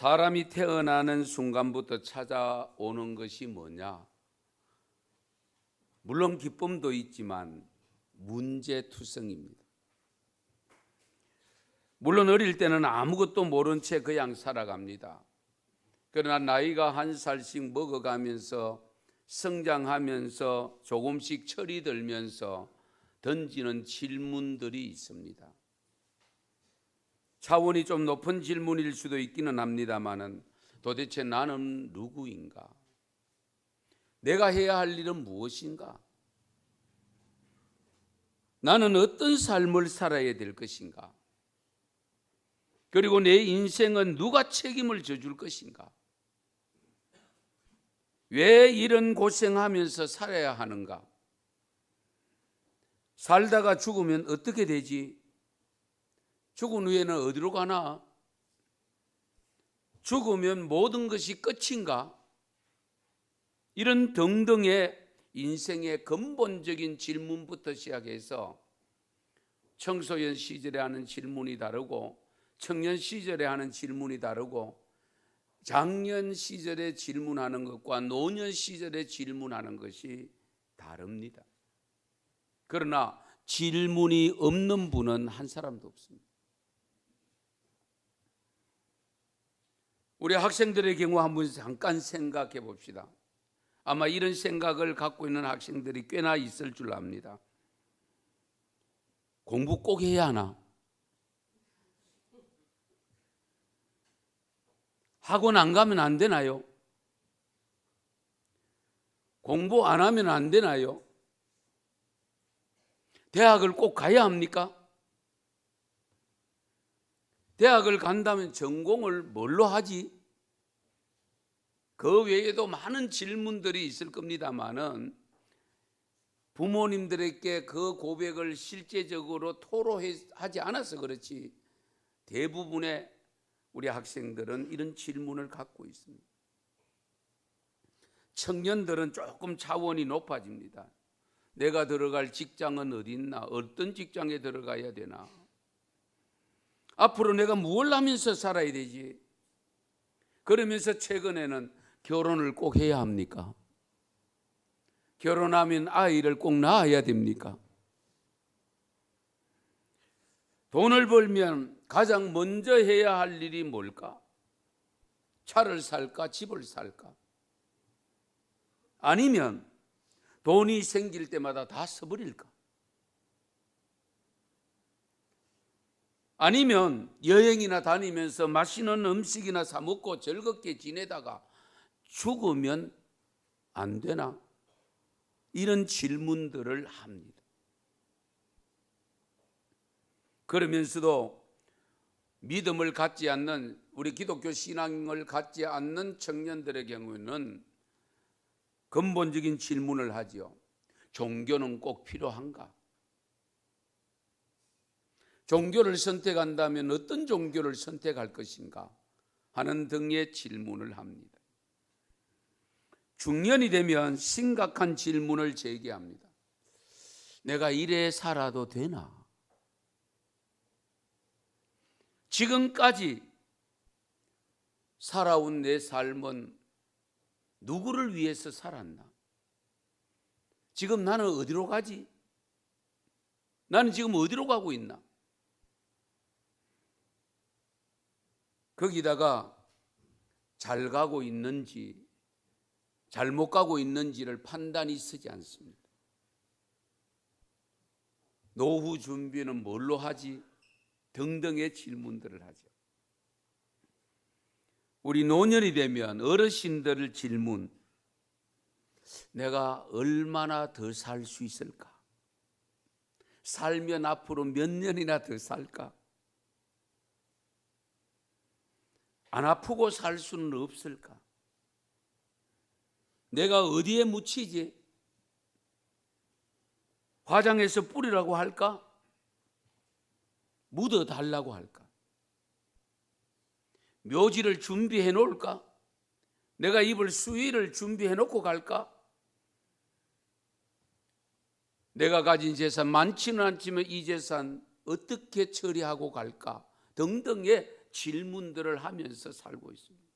사람이 태어나는 순간부터 찾아오는 것이 뭐냐? 물론 기쁨도 있지만 문제투성입니다. 물론 어릴 때는 아무것도 모른 채 그냥 살아갑니다. 그러나 나이가 한 살씩 먹어가면서 성장하면서 조금씩 철이 들면서 던지는 질문들이 있습니다. 차원이 좀 높은 질문일 수도 있기는 합니다만은 도대체 나는 누구인가? 내가 해야 할 일은 무엇인가? 나는 어떤 삶을 살아야 될 것인가? 그리고 내 인생은 누가 책임을 져줄 것인가? 왜 이런 고생하면서 살아야 하는가? 살다가 죽으면 어떻게 되지? 죽은 후에는 어디로 가나? 죽으면 모든 것이 끝인가? 이런 등등의 인생의 근본적인 질문부터 시작해서 청소년 시절에 하는 질문이 다르고 청년 시절에 하는 질문이 다르고 장년 시절에 질문하는 것과 노년 시절에 질문하는 것이 다릅니다. 그러나 질문이 없는 분은 한 사람도 없습니다. 우리 학생들의 경우 한번 잠깐 생각해 봅시다. 아마 이런 생각을 갖고 있는 학생들이 꽤나 있을 줄 압니다. 공부 꼭 해야 하나? 학원 안 가면 안 되나요? 공부 안 하면 안 되나요? 대학을 꼭 가야 합니까? 대학을 간다면 전공을 뭘로 하지? 그 외에도 많은 질문들이 있을 겁니다만은 부모님들에게 그 고백을 실제적으로 토로하지 않아서 그렇지 대부분의 우리 학생들은 이런 질문을 갖고 있습니다. 청년들은 조금 차원이 높아집니다. 내가 들어갈 직장은 어디 있나? 어떤 직장에 들어가야 되나? 앞으로 내가 무엇을 하면서 살아야 되지? 그러면서 최근에는 결혼을 꼭 해야 합니까? 결혼하면 아이를 꼭 낳아야 됩니까? 돈을 벌면 가장 먼저 해야 할 일이 뭘까? 차를 살까? 집을 살까? 아니면 돈이 생길 때마다 다 써버릴까? 아니면 여행이나 다니면서 맛있는 음식이나 사 먹고 즐겁게 지내다가 죽으면 안 되나? 이런 질문들을 합니다. 그러면서도 믿음을 갖지 않는 우리 기독교 신앙을 갖지 않는 청년들의 경우에는 근본적인 질문을 하지요. 종교는 꼭 필요한가? 종교를 선택한다면 어떤 종교를 선택할 것인가? 하는 등의 질문을 합니다. 중년이 되면 심각한 질문을 제기합니다. 내가 이래 살아도 되나? 지금까지 살아온 내 삶은 누구를 위해서 살았나? 지금 나는 어디로 가지? 나는 지금 어디로 가고 있나? 거기다가 잘 가고 있는지 잘못 가고 있는지를 판단이 서지 않습니다. 노후 준비는 뭘로 하지? 등등의 질문들을 하죠. 우리 노년이 되면 어르신들 질문, 내가 얼마나 더 살 수 있을까? 살면 앞으로 몇 년이나 더 살까? 안 아프고 살 수는 없을까? 내가 어디에 묻히지? 화장해서 뿌리라고 할까? 묻어 달라고 할까? 묘지를 준비해 놓을까? 내가 입을 수의를 준비해 놓고 갈까? 내가 가진 재산 많지는 않지만 이 재산 어떻게 처리하고 갈까? 등등의 질문들을 하면서 살고 있습니다.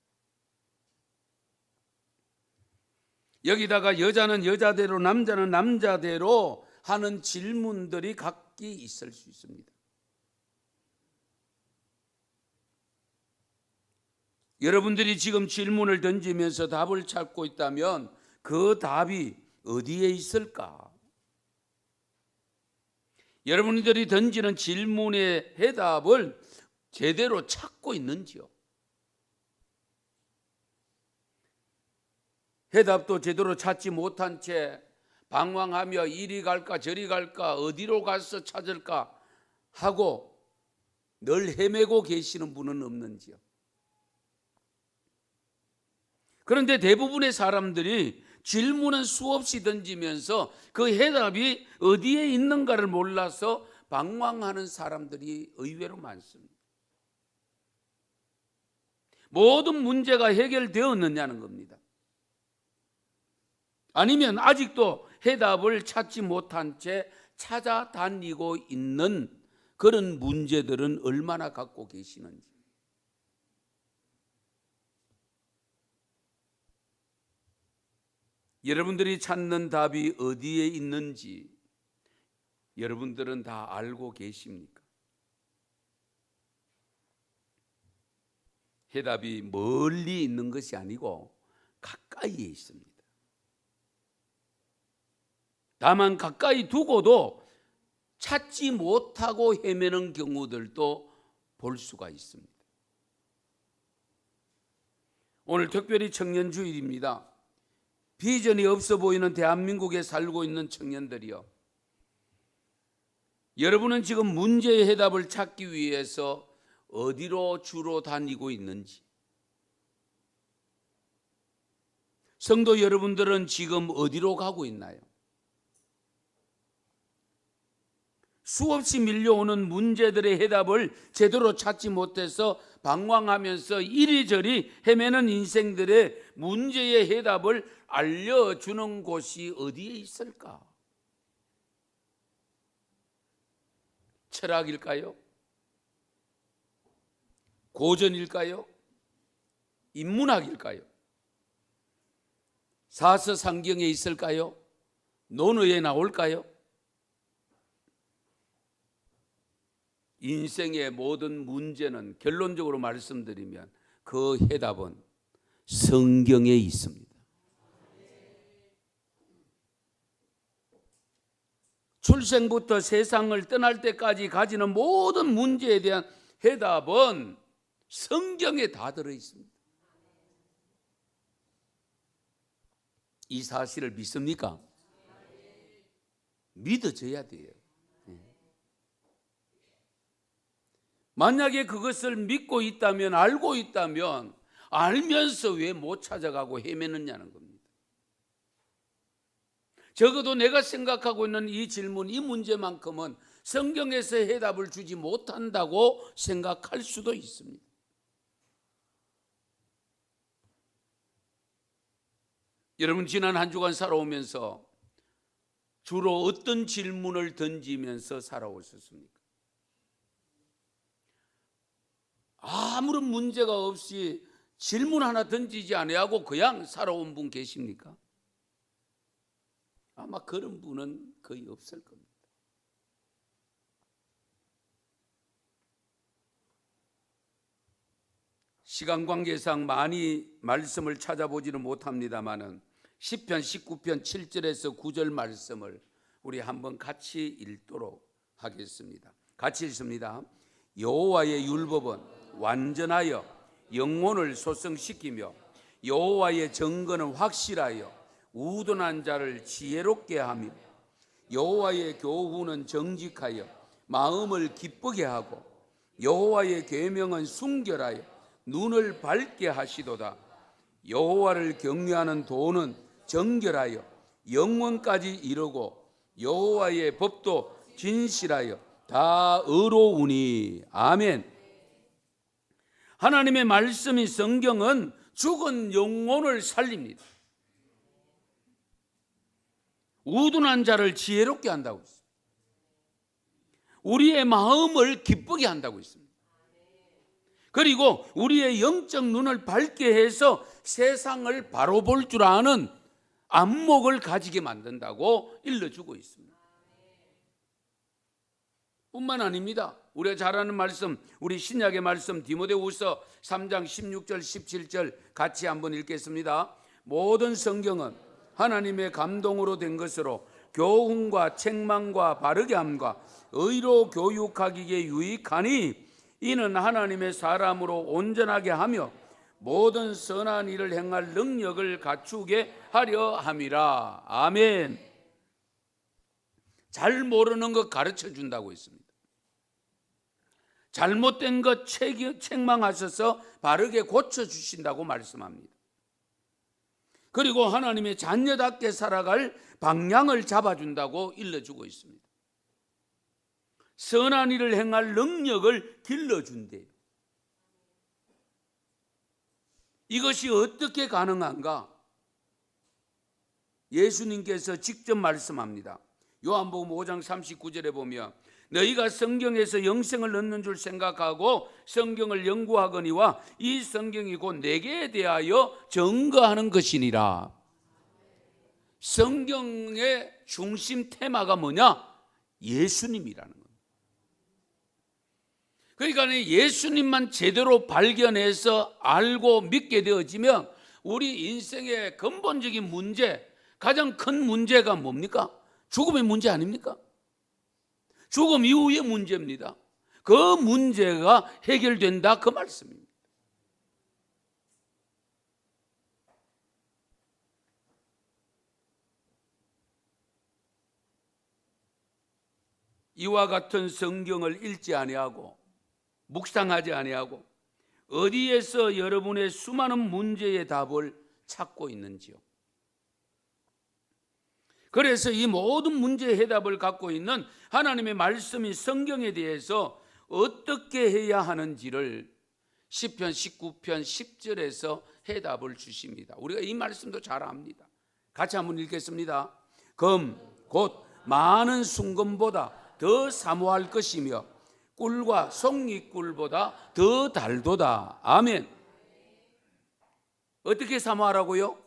여기다가 여자는 여자대로 남자는 남자대로 하는 질문들이 각기 있을 수 있습니다. 여러분들이 지금 질문을 던지면서 답을 찾고 있다면 그 답이 어디에 있을까? 여러분들이 던지는 질문의 해답을 제대로 찾고 있는지요? 해답도 제대로 찾지 못한 채 방황하며 이리 갈까 저리 갈까 어디로 가서 찾을까 하고 늘 헤매고 계시는 분은 없는지요? 그런데 대부분의 사람들이 질문은 수없이 던지면서 그 해답이 어디에 있는가를 몰라서 방황하는 사람들이 의외로 많습니다. 모든 문제가 해결되었느냐는 겁니다. 아니면 아직도 해답을 찾지 못한 채 찾아다니고 있는 그런 문제들은 얼마나 갖고 계시는지. 여러분들이 찾는 답이 어디에 있는지 여러분들은 다 알고 계십니까? 해답이 멀리 있는 것이 아니고 가까이에 있습니다. 다만 가까이 두고도 찾지 못하고 헤매는 경우들도 볼 수가 있습니다. 오늘 특별히 청년주일입니다. 비전이 없어 보이는 대한민국에 살고 있는 청년들이요, 여러분은 지금 문제의 해답을 찾기 위해서 어디로 주로 다니고 있는지, 성도 여러분들은 지금 어디로 가고 있나요? 수없이 밀려오는 문제들의 해답을 제대로 찾지 못해서 방황하면서 이리저리 헤매는 인생들의 문제의 해답을 알려주는 곳이 어디에 있을까? 철학일까요? 고전일까요? 인문학일까요? 사서상경에 있을까요? 논어에 나올까요? 인생의 모든 문제는 결론적으로 말씀드리면 그 해답은 성경에 있습니다. 출생부터 세상을 떠날 때까지 가지는 모든 문제에 대한 해답은 성경에 다 들어 있습니다. 이 사실을 믿습니까? 믿어져야 돼요. 만약에 그것을 믿고 있다면, 알고 있다면 알면서 왜 못 찾아가고 헤매느냐는 겁니다. 적어도 내가 생각하고 있는 이 질문, 이 문제만큼은 성경에서 해답을 주지 못한다고 생각할 수도 있습니다. 여러분, 지난 한 주간 살아오면서 주로 어떤 질문을 던지면서 살아오셨습니까? 아무런 문제가 없이 질문 하나 던지지 아니하고 그냥 살아온 분 계십니까? 아마 그런 분은 거의 없을 겁니다. 시간 관계상 많이 말씀을 찾아보지는 못합니다만은 시편 19편 7절에서 9절 말씀을 우리 한번 같이 읽도록 하겠습니다. 같이 읽습니다. 여호와의 율법은 완전하여 영혼을 소성시키며 여호와의 정건은 확실하여 우둔한 자를 지혜롭게 하며 여호와의 교훈은 정직하여 마음을 기쁘게 하고 여호와의 계명은 순결하여 눈을 밝게 하시도다. 여호와를 경외하는 도는 정결하여 영원까지 이르고 여호와의 법도 진실하여 다 의로우니. 아멘. 하나님의 말씀이, 성경은 죽은 영혼을 살립니다. 우둔한 자를 지혜롭게 한다고 했습니다. 우리의 마음을 기쁘게 한다고 했습니다. 그리고 우리의 영적 눈을 밝게 해서 세상을 바로 볼 줄 아는 안목을 가지게 만든다고 일러주고 있습니다. 뿐만 아닙니다. 우리가 잘 아는 말씀, 우리 신약의 말씀 디모데후서 3장 16절 17절 같이 한번 읽겠습니다. 모든 성경은 하나님의 감동으로 된 것으로 교훈과 책망과 바르게 함과 의로 교육하기에 유익하니 이는 하나님의 사람으로 온전하게 하며 모든 선한 일을 행할 능력을 갖추게 하려 함이라. 아멘. 잘 모르는 것 가르쳐 준다고 했습니다. 잘못된 것 책망하셔서 바르게 고쳐주신다고 말씀합니다. 그리고 하나님의 자녀답게 살아갈 방향을 잡아준다고 일러주고 있습니다. 선한 일을 행할 능력을 길러준대요. 이것이 어떻게 가능한가? 예수님께서 직접 말씀합니다. 요한복음 5장 39절에 보면 너희가 성경에서 영생을 얻는 줄 생각하고 성경을 연구하거니와 이 성경이 곧 내게 대하여 증거하는 것이니라. 성경의 중심 테마가 뭐냐? 예수님이라는 겁니다. 그러니까 예수님만 제대로 발견해서 알고 믿게 되어지면 우리 인생의 근본적인 문제, 가장 큰 문제가 뭡니까? 죽음의 문제 아닙니까? 죽음 이후의 문제입니다. 그 문제가 해결된다 그 말씀입니다. 이와 같은 성경을 읽지 아니하고 묵상하지 아니하고 어디에서 여러분의 수많은 문제의 답을 찾고 있는지요? 그래서 이 모든 문제의 해답을 갖고 있는 하나님의 말씀이 성경에 대해서 어떻게 해야 하는지를 시편 19편 10절에서 해답을 주십니다. 우리가 이 말씀도 잘 압니다. 같이 한번 읽겠습니다. 금, 곧 많은 순금보다 더 사모할 것이며 꿀과 송이꿀보다 더 달도다. 아멘. 어떻게 사모하라고요?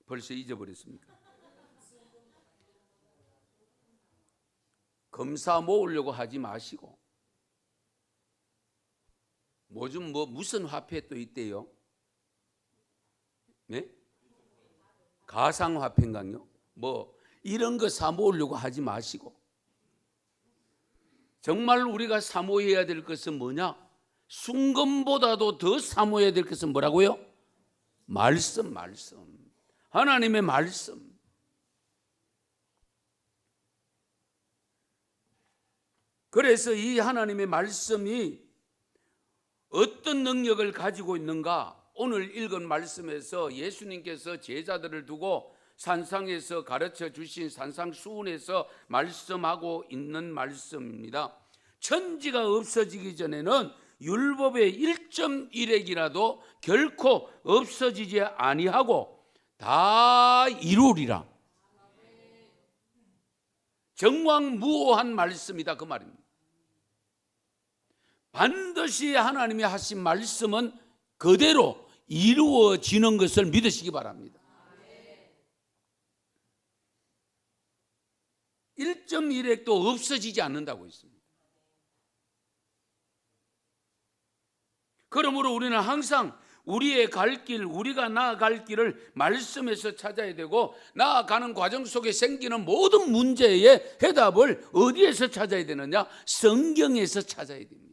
벌써 잊어버렸습니까? 검사 모으려고 하지 마시고 요즘 무슨 화폐 또 있대요? 네? 가상화폐인가요? 이런 거 사모으려고 하지 마시고 정말 우리가 사모해야 될 것은 뭐냐? 순금보다도 더 사모해야 될 것은 뭐라고요? 말씀. 하나님의 말씀. 그래서 이 하나님의 말씀이 어떤 능력을 가지고 있는가? 오늘 읽은 말씀에서 예수님께서 제자들을 두고 산상에서 가르쳐 주신 산상수훈에서 말씀하고 있는 말씀입니다. 천지가 없어지기 전에는 율법의 1.1핵이라도 결코 없어지지 아니하고 다 이루리라. 정황무오한 말씀이다 그 말입니다. 반드시 하나님이 하신 말씀은 그대로 이루어지는 것을 믿으시기 바랍니다. 1.1핵도 없어지지 않는다고 했습니다. 그러므로 우리는 항상 우리의 갈 길, 우리가 나아갈 길을 말씀에서 찾아야 되고 나아가는 과정 속에 생기는 모든 문제의 해답을 어디에서 찾아야 되느냐? 성경에서 찾아야 됩니다.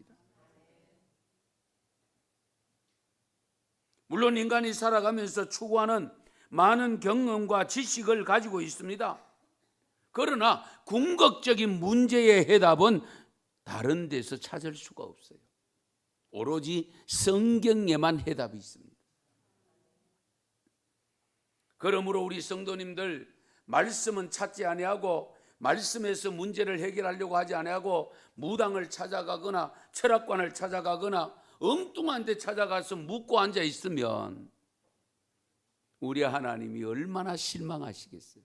물론 인간이 살아가면서 추구하는 많은 경험과 지식을 가지고 있습니다. 그러나 궁극적인 문제의 해답은 다른 데서 찾을 수가 없어요. 오로지 성경에만 해답이 있습니다. 그러므로 우리 성도님들 말씀은 찾지 아니하고 말씀에서 문제를 해결하려고 하지 아니하고 무당을 찾아가거나 철학관을 찾아가거나 엉뚱한 데 찾아가서 묻고 앉아 있으면 우리 하나님이 얼마나 실망하시겠어요.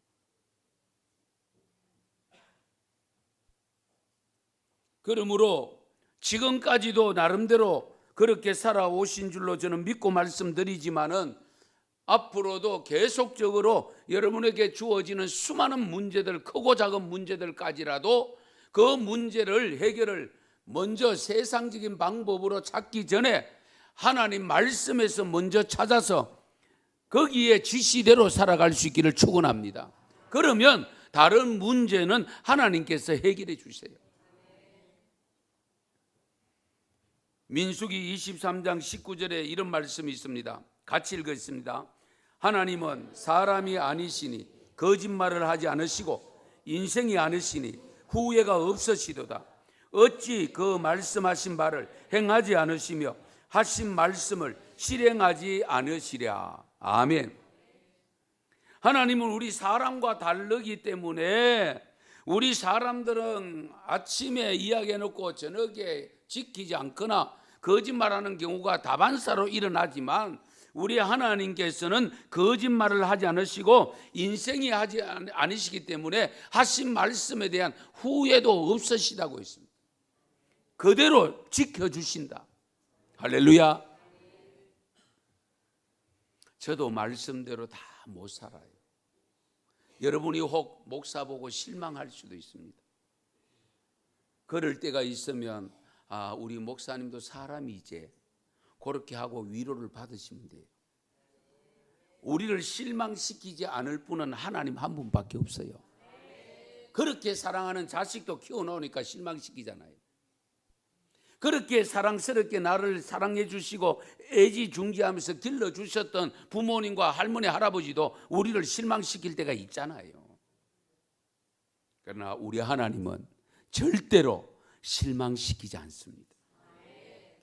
그러므로 지금까지도 나름대로 그렇게 살아오신 줄로 저는 믿고 말씀드리지만은 앞으로도 계속적으로 여러분에게 주어지는 수많은 문제들, 크고 작은 문제들까지라도 그 문제를 해결을 먼저 세상적인 방법으로 찾기 전에 하나님 말씀에서 먼저 찾아서 거기에 지시대로 살아갈 수 있기를 축원합니다. 그러면 다른 문제는 하나님께서 해결해 주세요. 민수기 23장 19절에 이런 말씀이 있습니다. 같이 읽겠습니다. 하나님은 사람이 아니시니 거짓말을 하지 않으시고 인생이 아니시니 후회가 없으시도다. 어찌 그 말씀하신 바를 행하지 않으시며 하신 말씀을 실행하지 않으시랴. 아멘. 하나님은 우리 사람과 다르기 때문에 우리 사람들은 아침에 이야기해놓고 저녁에 지키지 않거나 거짓말하는 경우가 다반사로 일어나지만 우리 하나님께서는 거짓말을 하지 않으시고 인생이 하지 않으시기 때문에 하신 말씀에 대한 후회도 없으시다고 했습니다. 그대로 지켜주신다. 할렐루야. 저도 말씀대로 다 못 살아요. 여러분이 혹 목사 보고 실망할 수도 있습니다. 그럴 때가 있으면 우리 목사님도 사람이지 그렇게 하고 위로를 받으시면 돼요. 우리를 실망시키지 않을 분은 하나님 한 분밖에 없어요. 그렇게 사랑하는 자식도 키워놓으니까 실망시키잖아요. 그렇게 사랑스럽게 나를 사랑해 주시고 애지중지하면서 길러주셨던 부모님과 할머니, 할아버지도 우리를 실망시킬 때가 있잖아요. 그러나 우리 하나님은 절대로 실망시키지 않습니다.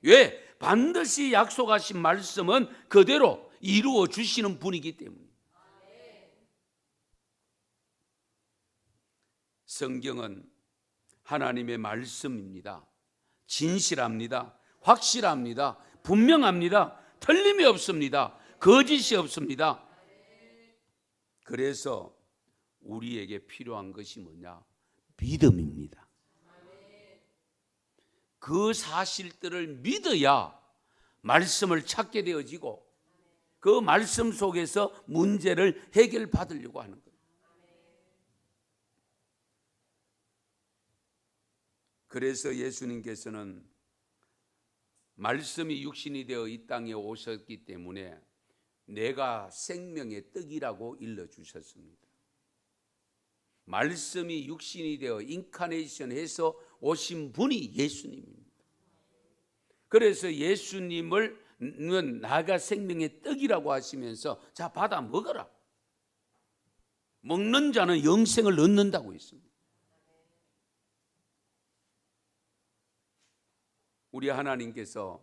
왜? 반드시 약속하신 말씀은 그대로 이루어 주시는 분이기 때문에. 성경은 하나님의 말씀입니다. 진실합니다. 확실합니다. 분명합니다. 틀림이 없습니다. 거짓이 없습니다. 그래서 우리에게 필요한 것이 뭐냐? 믿음입니다. 그 사실들을 믿어야 말씀을 찾게 되어지고 그 말씀 속에서 문제를 해결받으려고 하는 거예요. 그래서 예수님께서는 말씀이 육신이 되어 이 땅에 오셨기 때문에 내가 생명의 떡이라고 일러주셨습니다. 말씀이 육신이 되어 인카네이션해서 오신 분이 예수님입니다. 그래서 예수님을 나가 생명의 떡이라고 하시면서 자 받아 먹어라. 먹는 자는 영생을 얻는다고 했습니다. 우리 하나님께서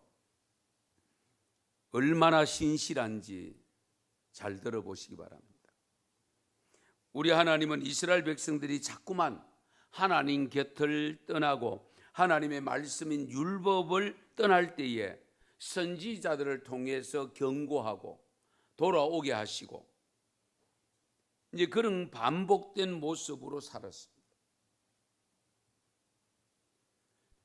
얼마나 신실한지 잘 들어보시기 바랍니다. 우리 하나님은 이스라엘 백성들이 자꾸만 하나님 곁을 떠나고 하나님의 말씀인 율법을 떠날 때에 선지자들을 통해서 경고하고 돌아오게 하시고 이제 그런 반복된 모습으로 살았습니다.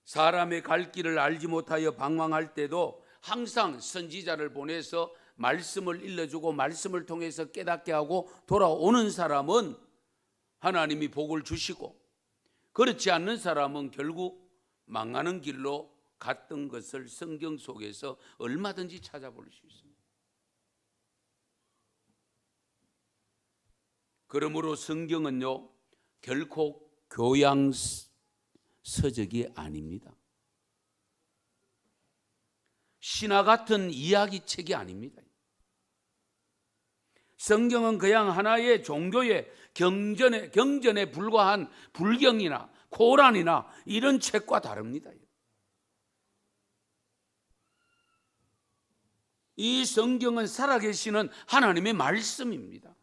사람의 갈 길을 알지 못하여 방황할 때도 항상 선지자를 보내서 말씀을 일러주고 말씀을 통해서 깨닫게 하고 돌아오는 사람은 하나님이 복을 주시고 그렇지 않는 사람은 결국 망하는 길로 갔던 것을 성경 속에서 얼마든지 찾아볼 수 있습니다. 그러므로 성경은요 결코 교양 서적이 아닙니다. 신화 같은 이야기책이 아닙니다. 성경은 그냥 하나의 종교의 경전에 불과한 불경이나 코란이나 이런 책과 다릅니다. 이 성경은 살아계시는 하나님의 말씀입니다.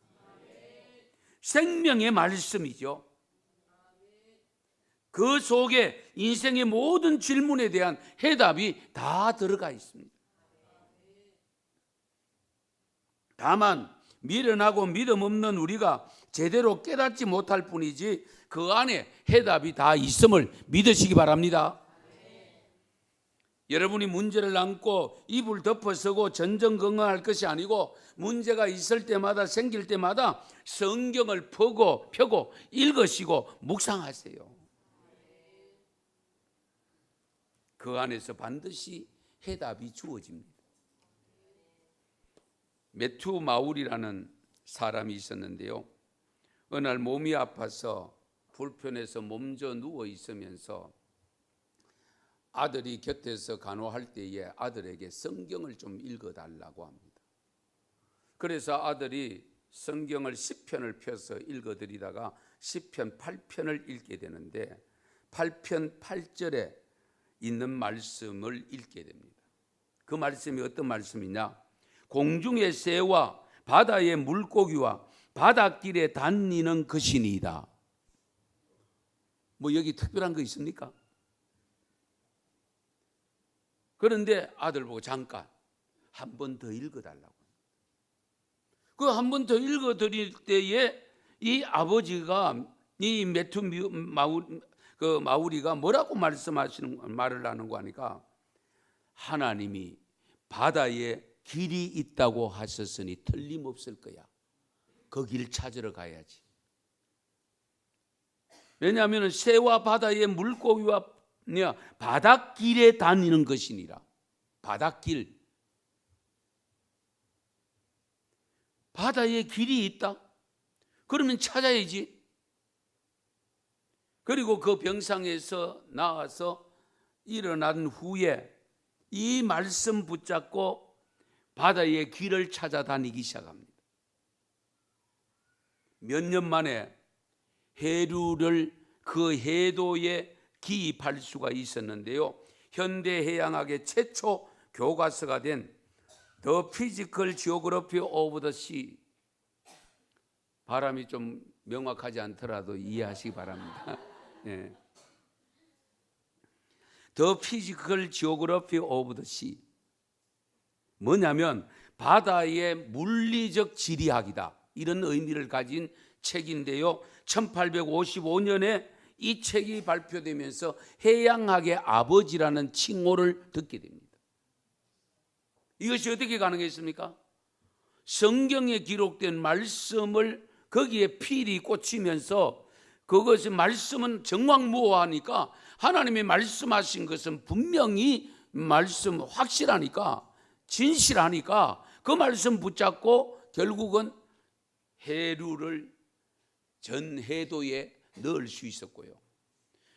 생명의 말씀이죠. 그 속에 인생의 모든 질문에 대한 해답이 다 들어가 있습니다. 다만 미련하고 믿음 없는 우리가 제대로 깨닫지 못할 뿐이지 그 안에 해답이 다 있음을 믿으시기 바랍니다. 여러분이 문제를 안고 이불 덮어서고 전전긍긍할 것이 아니고 문제가 있을 때마다 생길 때마다 성경을 펴고 읽으시고 묵상하세요. 그 안에서 반드시 해답이 주어집니다. 매튜 마울이라는 사람이 있었는데요. 어느 날 몸이 아파서 불편해서 몸져 누워 있으면서 아들이 곁에서 간호할 때에 아들에게 성경을 좀 읽어달라고 합니다. 그래서 아들이 성경을 시편을 펴서 읽어드리다가 시편 8편을 읽게 되는데 8편 8절에 있는 말씀을 읽게 됩니다. 그 말씀이 어떤 말씀이냐? 공중의 새와 바다의 물고기와 바닷길에 다니는 것이니이다. 뭐 여기 특별한 거 있습니까? 그런데 아들 보고 잠깐 한 번 더 읽어달라고. 그 한 번 더 읽어드릴 때에 이 아버지가 이 매튜 마우리가 뭐라고 말을 하는 거 하니까 하나님이 바다에 길이 있다고 하셨으니 틀림없을 거야. 그 길 찾으러 가야지. 왜냐하면 새와 바다의 물고기와 바닷길에 다니는 것이니라. 바닷길. 바다에 길이 있다? 그러면 찾아야지. 그리고 그 병상에서 나와서 일어난 후에 이 말씀 붙잡고 바다의 길을 찾아다니기 시작합니다. 몇 년 만에 해류를 그 해도에 기입할 수가 있었는데요. 현대해양학의 최초 교과서가 된 The Physical Geography of the Sea, 발음이 좀 명확하지 않더라도 이해하시기 바랍니다. 네. The Physical Geography of the Sea, 뭐냐면 바다의 물리적 지리학이다, 이런 의미를 가진 책인데요. 1855년에 이 책이 발표되면서 해양학의 아버지라는 칭호를 듣게 됩니다. 이것이 어떻게 가능했습니까? 성경에 기록된 말씀을 거기에 필히 꽂히면서 그것이 말씀은 정확무오하니까 하나님이 말씀하신 것은 분명히 말씀 확실하니까 진실하니까 그 말씀 붙잡고 결국은 해류를 전 해도에 넣을 수 있었고요.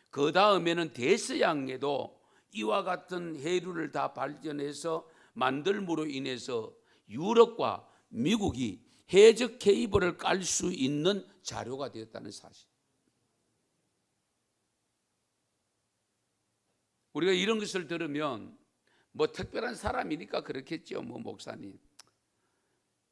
그 다음에는 대서양에도 이와 같은 해류를 다 발견해서 만들므로 인해서 유럽과 미국이 해적 케이블을 깔 수 있는 자료가 되었다는 사실. 우리가 이런 것을 들으면 뭐 특별한 사람이니까 그렇겠죠, 뭐 목사님.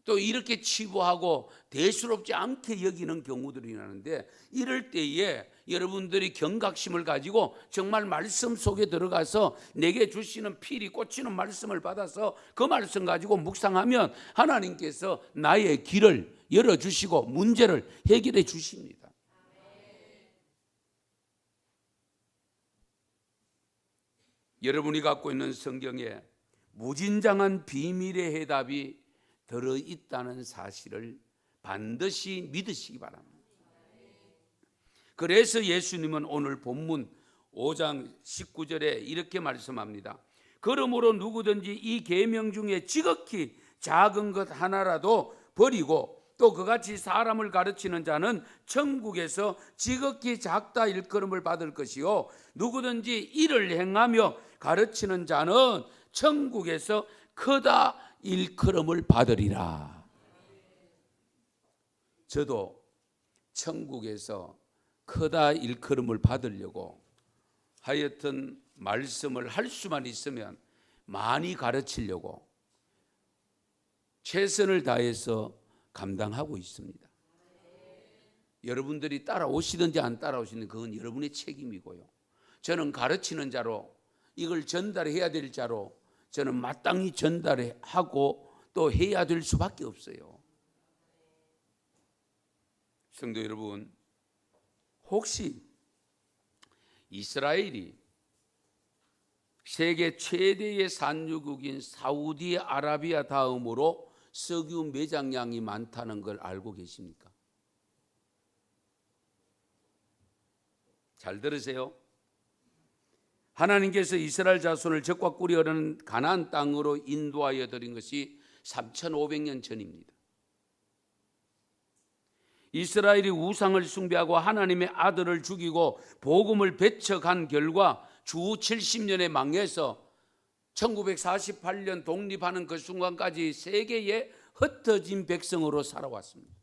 또 이렇게 치부하고 대수롭지 않게 여기는 경우들이 나는데, 이럴 때에 여러분들이 경각심을 가지고 정말 말씀 속에 들어가서 내게 주시는 필이 꽂히는 말씀을 받아서 그 말씀 가지고 묵상하면 하나님께서 나의 길을 열어주시고 문제를 해결해 주십니다. 여러분이 갖고 있는 성경에 무진장한 비밀의 해답이 들어있다는 사실을 반드시 믿으시기 바랍니다. 그래서 예수님은 오늘 본문 5장 19절에 이렇게 말씀합니다. 그러므로 누구든지 이 계명 중에 지극히 작은 것 하나라도 버리고 또 그같이 사람을 가르치는 자는 천국에서 지극히 작다 일컬음을 받을 것이요, 누구든지 이를 행하며 가르치는 자는 천국에서 크다 일컬음을 받으리라. 저도 천국에서 크다 일컬음을 받으려고 하여튼 말씀을 할 수만 있으면 많이 가르치려고 최선을 다해서 감당하고 있습니다. 여러분들이 따라오시든지 안 따라오시든지 그건 여러분의 책임이고요. 저는 가르치는 자로, 이걸 전달해야 될 자로 저는 마땅히 전달하고 또 해야 될 수밖에 없어요. 성도 여러분, 혹시 이스라엘이 세계 최대의 산유국인 사우디아라비아 다음으로 석유 매장량이 많다는 걸 알고 계십니까? 잘 들으세요. 하나님께서 이스라엘 자손을 적과 꿀이 흐르는 가나안 땅으로 인도하여 드린 것이 3,500년 전입니다. 이스라엘이 우상을 숭배하고 하나님의 아들을 죽이고 복음을 배척한 결과 주 70년에 망해서 1948년 독립하는 그 순간까지 세계에 흩어진 백성으로 살아왔습니다.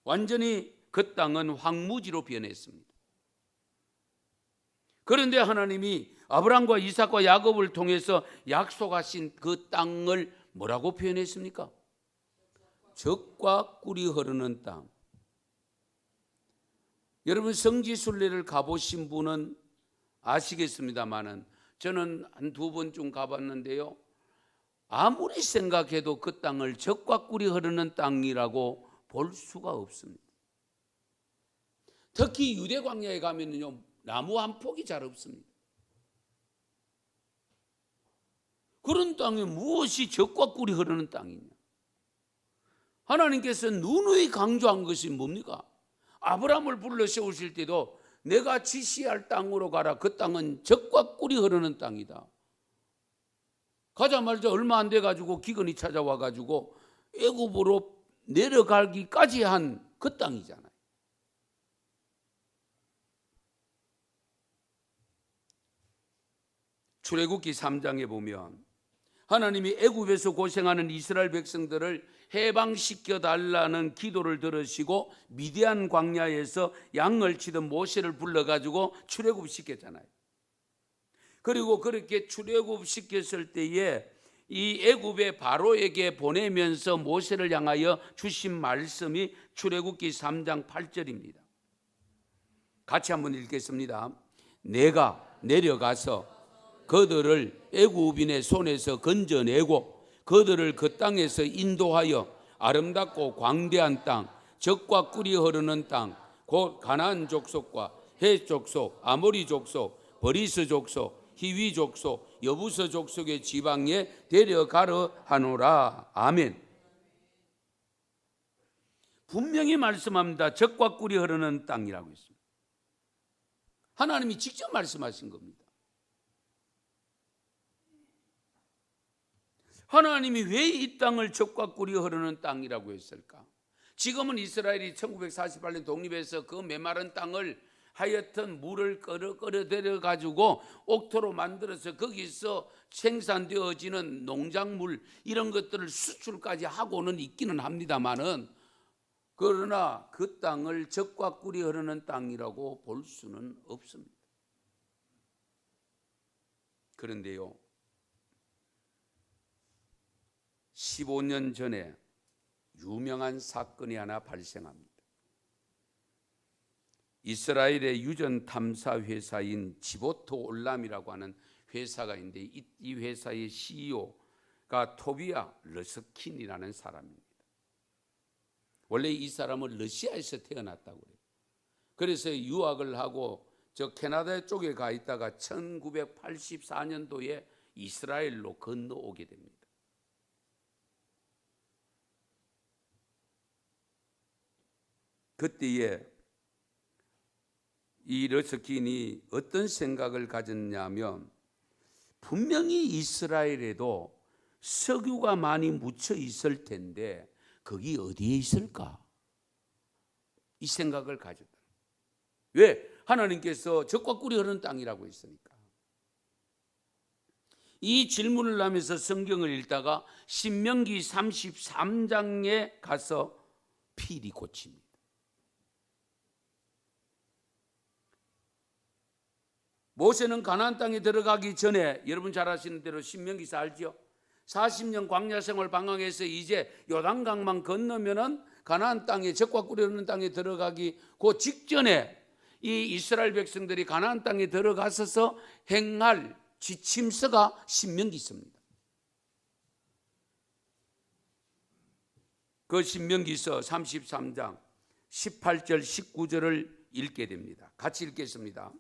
완전히 그 땅은 황무지로 변했습니다. 그런데 하나님이 아브라함과 이삭과 야곱을 통해서 약속하신 그 땅을 뭐라고 표현했습니까? 젖과 꿀이 흐르는 땅. 여러분 성지순례를 가보신 분은 아시겠습니다마는 저는 한 2번쯤 가봤는데요, 아무리 생각해도 그 땅을 젖과 꿀이 흐르는 땅이라고 볼 수가 없습니다. 특히 유대 광야에 가면요, 나무 한 폭이 잘 없습니다. 그런 땅에 무엇이 젖과 꿀이 흐르는 땅이냐? 하나님께서 누누이 강조한 것이 뭡니까? 아브라함을 불러 세우실 때도 내가 지시할 땅으로 가라. 그 땅은 젖과 꿀이 흐르는 땅이다. 가자마자 얼마 안 돼가지고 기근이 찾아와가지고 애굽으로 내려가기까지 한 그 땅이잖아요. 출애굽기 3장에 보면 하나님이 애굽에서 고생하는 이스라엘 백성들을 해방시켜 달라는 기도를 들으시고 미디안 광야에서 양을 치던 모세를 불러가지고 출애굽시켰잖아요. 그리고 그렇게 출애굽시켰을 때에 이 애굽의 바로에게 보내면서 모세를 향하여 주신 말씀이 출애굽기 3장 8절입니다. 같이 한번 읽겠습니다. 내가 내려가서 그들을 애굽인의 손에서 건져내고 그들을 그 땅에서 인도하여 아름답고 광대한 땅, 젖과 꿀이 흐르는 땅, 곧 가나안 족속과 헷 족속, 아모리 족속, 버리스 족속, 히위 족속, 여부서 족속의 지방에 데려가려 하노라. 아멘. 분명히 말씀합니다. 젖과 꿀이 흐르는 땅이라고 했습니다. 하나님이 직접 말씀하신 겁니다. 하나님이 왜 이 땅을 젖과 꿀이 흐르는 땅이라고 했을까? 지금은 이스라엘이 1948년 독립해서 그 메마른 땅을 하여튼 물을 끌어들여 가지고 옥토로 만들어서 거기서 생산되어지는 농작물 이런 것들을 수출까지 하고는 있기는 합니다만은, 그러나 그 땅을 젖과 꿀이 흐르는 땅이라고 볼 수는 없습니다. 그런데요, 15년 전에 유명한 사건이 하나 발생합니다. 이스라엘의 유전 탐사 회사인 지보토 올람이라고 하는 회사가 있는데 이 회사의 CEO가 토비아 르스킨이라는 사람입니다. 원래 이 사람은 러시아에서 태어났다고 그래요. 그래서 유학을 하고 저 캐나다 쪽에 가 있다가 1984년도에 이스라엘로 건너오게 됩니다. 그때에 이 르스킨이 어떤 생각을 가졌냐면, 분명히 이스라엘에도 석유가 많이 묻혀 있을 텐데 거기 어디에 있을까? 이 생각을 가졌다. 왜? 하나님께서 젖과 꿀이 흐르는 땅이라고 했으니까. 이 질문을 하면서 성경을 읽다가 신명기 33장에 가서 필히 고칩니다. 모세는 가나안 땅에 들어가기 전에, 여러분 잘 아시는 대로 신명기서 알죠? 40년 광야 생활 방황해서 이제 요단강만 건너면은 가나안 땅에, 젖과 꿀이 흐르는 땅에 들어가기 그 직전에 이 이스라엘 백성들이 가나안 땅에 들어가서서 행할 지침서가 신명기서입니다. 그 신명기서 33장 18절 19절을 읽게 됩니다. 같이 읽겠습니다.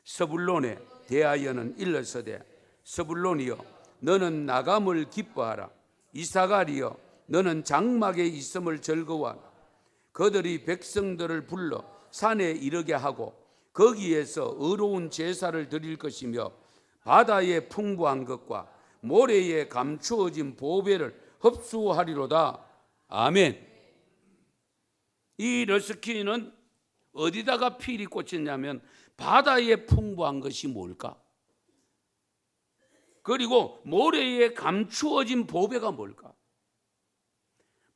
서불론에 대하여는 일러서되 서불론이여 너는 나감을 기뻐하라. 이사가리여 너는 장막에 있음을 즐거워하라. 그들이 백성들을 불러 산에 이르게 하고 거기에서 의로운 제사를 드릴 것이며 바다에 풍부한 것과 모래에 감추어진 보배를 흡수하리로다. 아멘. 이 르스키는 어디다가 필이 꽂혔냐면 바다에 풍부한 것이 뭘까? 그리고 모래에 감추어진 보배가 뭘까?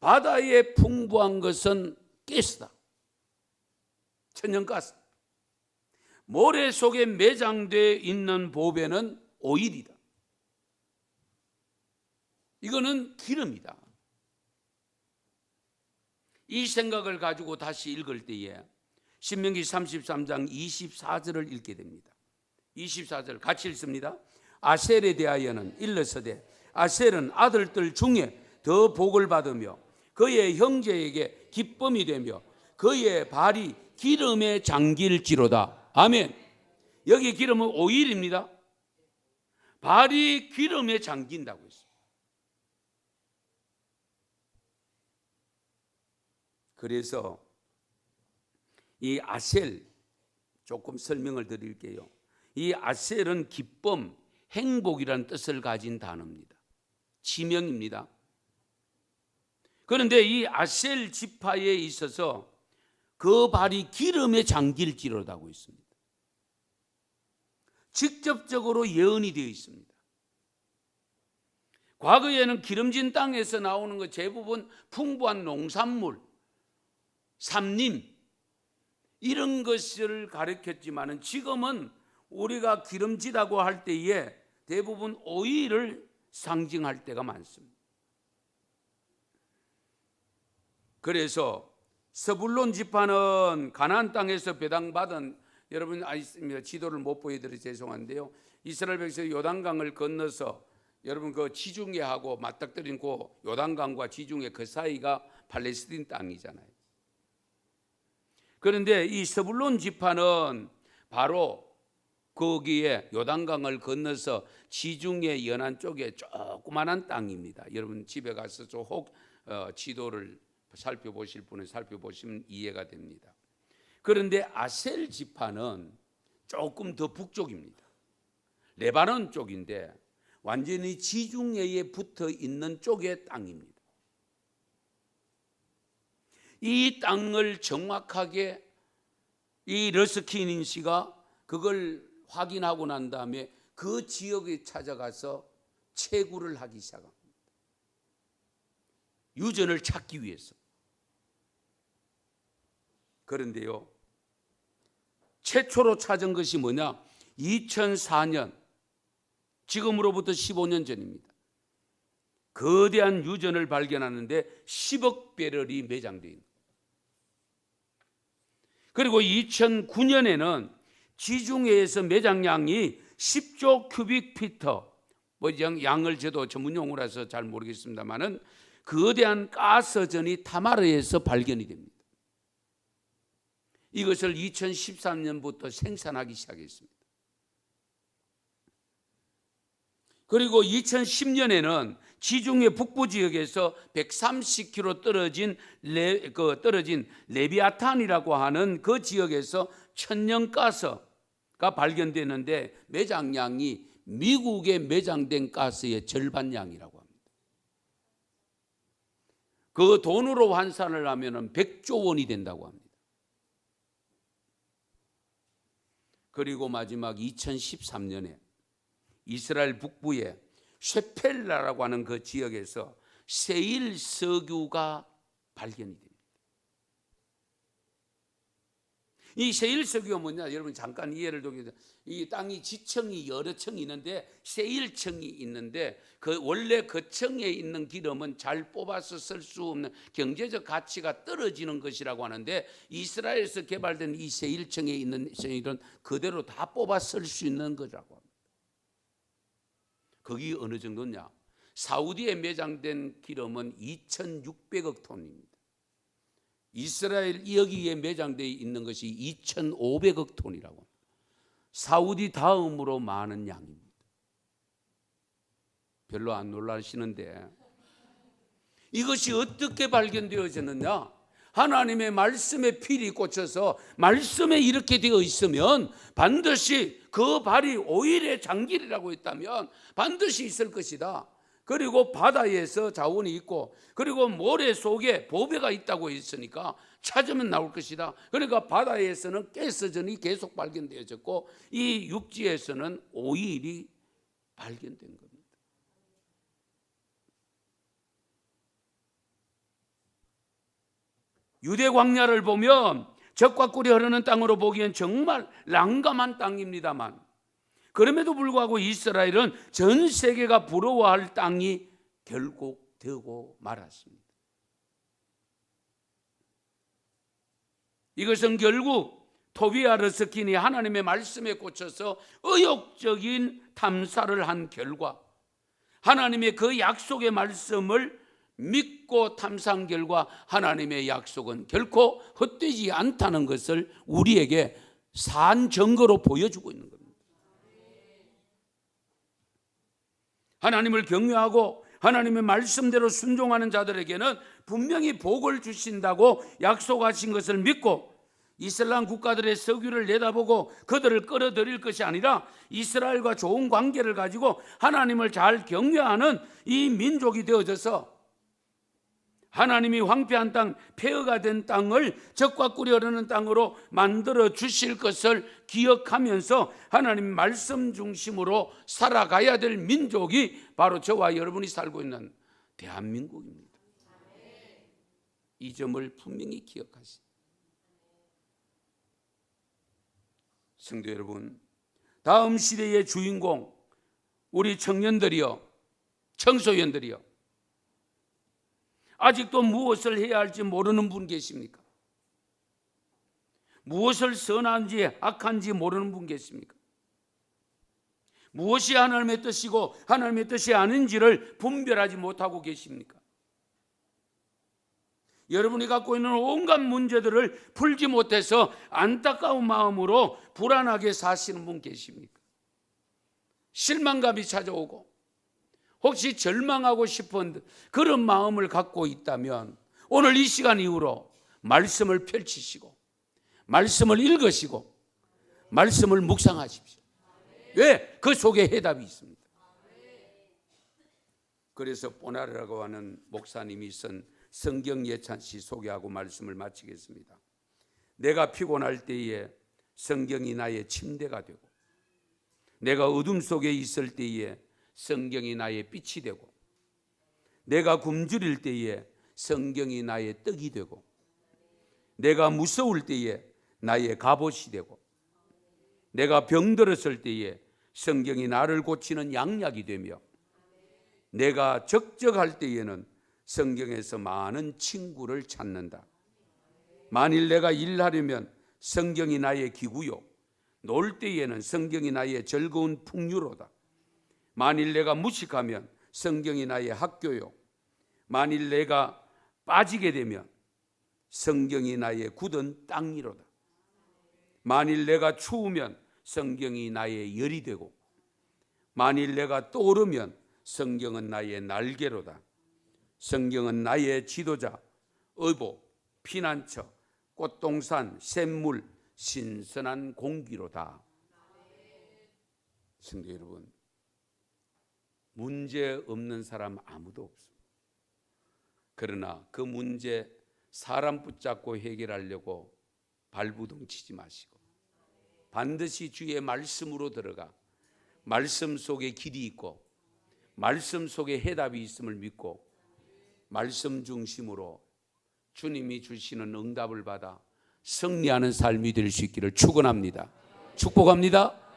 바다에 풍부한 것은 가스다. 천연가스. 모래 속에 매장되어 있는 보배는 오일이다. 이거는 기름이다. 이 생각을 가지고 다시 읽을 때에 신명기 33장 24절을 읽게 됩니다. 24절 같이 읽습니다. 아셀에 대하여는 일러서되 아셀은 아들들 중에 더 복을 받으며 그의 형제에게 기쁨이 되며 그의 발이 기름에 잠길지로다. 아멘. 여기 기름은 오일입니다. 발이 기름에 잠긴다고 했어요. 그래서 이 아셀 조금 설명을 드릴게요. 이 아셀은 기쁨, 행복이라는 뜻을 가진 단어입니다. 지명입니다. 그런데 이 아셀 지파에 있어서 그 발이 기름에 잠길지로다고 있습니다. 직접적으로 예언이 되어 있습니다. 과거에는 기름진 땅에서 나오는 것 대부분 풍부한 농산물, 삼림 이런 것을 가르쳤지만 지금은 우리가 기름지다고 할 때에 대부분 오일을 상징할 때가 많습니다. 그래서 스불론 지파는 가나안 땅에서 배당받은, 여러분 아십니까? 지도를 못 보여드려 죄송한데요. 이스라엘 백성이 요단강을 건너서 여러분 그 지중해하고 맞닥뜨린 그 요단강과 지중해 그 사이가 팔레스틴 땅이잖아요. 그런데 이 스불론 지파는 바로 거기에 요단강을 건너서 지중해 연안 쪽에 조그만한 땅입니다. 여러분 집에 가서 혹 지도를 살펴보실 분은 살펴보시면 이해가 됩니다. 그런데 아셀 지파는 조금 더 북쪽입니다. 레바논 쪽인데 완전히 지중해에 붙어 있는 쪽의 땅입니다. 이 땅을 정확하게 이 르스키닌 씨가 그걸 확인하고 난 다음에 그 지역에 찾아가서 채굴을 하기 시작합니다. 유전을 찾기 위해서. 그런데요, 최초로 찾은 것이 뭐냐? 2004년, 지금으로부터 15년 전입니다. 거대한 유전을 발견하는데 10억 배럴이 매장되어 있는. 그리고 2009년에는 지중해에서 매장량이 10조 큐빅피터, 양을 저도 전문용어라서 잘 모르겠습니다만은 거대한 가스전이 타마르에서 발견이 됩니다. 이것을 2013년부터 생산하기 시작했습니다. 그리고 2010년에는 지중해 북부 지역에서 130km 떨어진 레비아탄이라고 하는 그 지역에서 천연가스가 발견되는데 매장량이 미국에 매장된 가스의 절반 양이라고 합니다. 그 돈으로 환산을 하면 100조 원이 된다고 합니다. 그리고 마지막 2013년에 이스라엘 북부의 쉐펠라라고 하는 그 지역에서 세일 석유가 발견이 됩니다. 이 세일 석유가 뭐냐? 여러분 잠깐 이해를 돕겠습니다. 이 땅이 지층이 여러 층이 있는데 세일층이 있는데 그 원래 그 층에 있는 기름은 잘 뽑아서 쓸 수 없는 경제적 가치가 떨어지는 것이라고 하는데 이스라엘에서 개발된 이 세일층에 있는 세일은 그대로 다 뽑아 쓸 수 있는 거라고 합니다. 거기 어느 정도냐? 사우디에 매장된 기름은 2,600억 톤입니다. 이스라엘 여기에 매장되어 있는 것이 2,500억 톤이라고 합니다. 사우디 다음으로 많은 양입니다. 별로 안 놀라시는데 이것이 어떻게 발견되어졌느냐? 하나님의 말씀에 필이 꽂혀서 말씀에 이렇게 되어 있으면 반드시 그 발이 오일의 장길이라고 했다면 반드시 있을 것이다. 그리고 바다에서 자원이 있고 그리고 모래 속에 보배가 있다고 했으니까 찾으면 나올 것이다. 그러니까 바다에서는 가스전이 계속 발견되어졌고 이 육지에서는 오일이 발견된 겁니다. 유대 광야를 보면 젖과 꿀이 흐르는 땅으로 보기엔 정말 난감한 땅입니다만 그럼에도 불구하고 이스라엘은 전 세계가 부러워할 땅이 결국 되고 말았습니다. 이것은 결국 토비아 르스킨이 하나님의 말씀에 꽂혀서 의욕적인 탐사를 한 결과 하나님의 그 약속의 말씀을 믿고 탐사한 결과 하나님의 약속은 결코 헛되지 않다는 것을 우리에게 산 증거로 보여주고 있는 겁니다. 하나님을 경외하고 하나님의 말씀대로 순종하는 자들에게는 분명히 복을 주신다고 약속하신 것을 믿고 이슬람 국가들의 석유를 내다보고 그들을 끌어들일 것이 아니라 이스라엘과 좋은 관계를 가지고 하나님을 잘 경외하는 이 민족이 되어져서 하나님이 황폐한 땅, 폐허가 된 땅을 젖과 꿀이 흐르는 땅으로 만들어 주실 것을 기억하면서 하나님 말씀 중심으로 살아가야 될 민족이 바로 저와 여러분이 살고 있는 대한민국입니다. 이 점을 분명히 기억하시죠. 성도 여러분, 다음 시대의 주인공 우리 청년들이요, 청소년들이요, 아직도 무엇을 해야 할지 모르는 분 계십니까? 무엇을 선한지 악한지 모르는 분 계십니까? 무엇이 하나님의 뜻이고 하나님의 뜻이 아닌지를 분별하지 못하고 계십니까? 여러분이 갖고 있는 온갖 문제들을 풀지 못해서 안타까운 마음으로 불안하게 사시는 분 계십니까? 실망감이 찾아오고 혹시 절망하고 싶은 그런 마음을 갖고 있다면 오늘 이 시간 이후로 말씀을 펼치시고 말씀을 읽으시고 말씀을 묵상하십시오. 왜? 그 속에 해답이 있습니다. 그래서 보나르라고 하는 목사님이 쓴 성경 예찬시 소개하고 말씀을 마치겠습니다. 내가 피곤할 때에 성경이 나의 침대가 되고 내가 어둠 속에 있을 때에 성경이 나의 빛이 되고 내가 굶주릴 때에 성경이 나의 떡이 되고 내가 무서울 때에 나의 갑옷이 되고 내가 병들었을 때에 성경이 나를 고치는 양약이 되며 내가 적적할 때에는 성경에서 많은 친구를 찾는다. 만일 내가 일하려면 성경이 나의 기구요 놀 때에는 성경이 나의 즐거운 풍류로다. 만일 내가 무식하면 성경이 나의 학교요 만일 내가 빠지게 되면 성경이 나의 굳은 땅이로다. 만일 내가 추우면 성경이 나의 열이 되고 만일 내가 떠오르면 성경은 나의 날개로다. 성경은 나의 지도자, 의복, 피난처, 꽃동산, 샘물, 신선한 공기로다. 성도 여러분, 문제 없는 사람 아무도 없습니다. 그러나 그 문제 사람 붙잡고 해결하려고 발부둥 치지 마시고 반드시 주의 말씀으로 들어가 말씀 속에 길이 있고 말씀 속에 해답이 있음을 믿고 말씀 중심으로 주님이 주시는 응답을 받아 승리하는 삶이 될 수 있기를 축원합니다. 축복합니다.